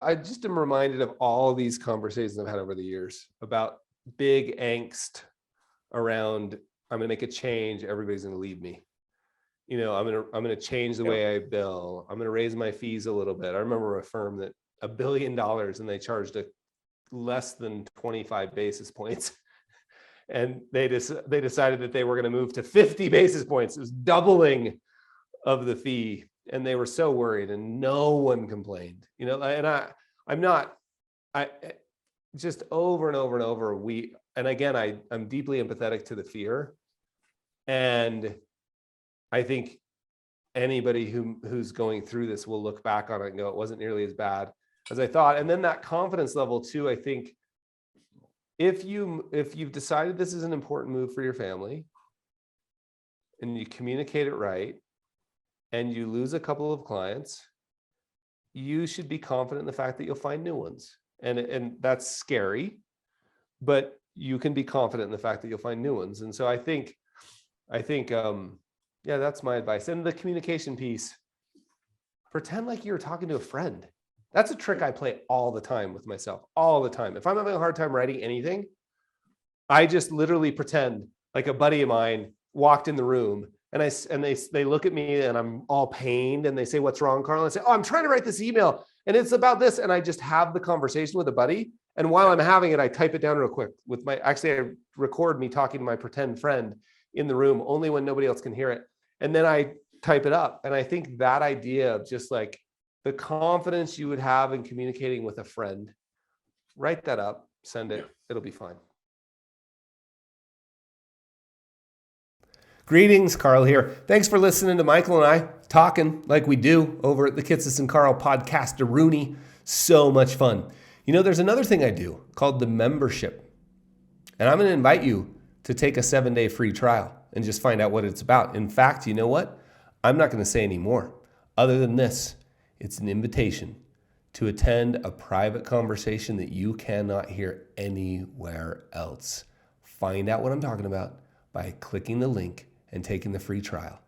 I just am reminded of all these conversations I've had over the years about big angst around, I'm going to make a change, everybody's going to leave me. I'm going to change the way I bill. I'm going to raise my fees a little bit. I remember a firm that $1 billion and they charged less than 25 basis points. And they decided that they were going to move to 50 basis points. It was doubling of the fee. And they were so worried and no one complained, and I just over and over and over, and again, I'm deeply empathetic to the fear. And I think anybody who's going through this will look back on it and go, it wasn't nearly as bad as I thought. And then that confidence level too, I think if you've decided this is an important move for your family and you communicate it right and you lose a couple of clients, you should be confident in the fact that you'll find new ones. And that's scary, but you can be confident in the fact that you'll find new ones. And so I think, yeah, that's my advice. And the communication piece, pretend like you're talking to a friend. That's a trick I play all the time with myself, all the time. If I'm having a hard time writing anything, I just literally pretend like a buddy of mine walked in the room and they look at me and I'm all pained and they say, "What's wrong, Carl?" And I say, "Oh, I'm trying to write this email and it's about this." And I just have the conversation with a buddy. And while I'm having it, I type it down real quick I record me talking to my pretend friend in the room only when nobody else can hear it. And then I type it up. And I think that idea of just like the confidence you would have in communicating with a friend, write that up, send it, it'll be fine. Greetings, Carl here. Thanks for listening to Michael and I talking like we do over at the Kitces Carl podcast. Rooney, so much fun. There's another thing I do called the membership. And I'm going to invite you to take a 7-day free trial and just find out what it's about. In fact, you know what? I'm not going to say any more other than this. It's an invitation to attend a private conversation that you cannot hear anywhere else. Find out what I'm talking about by clicking the link and taking the free trial.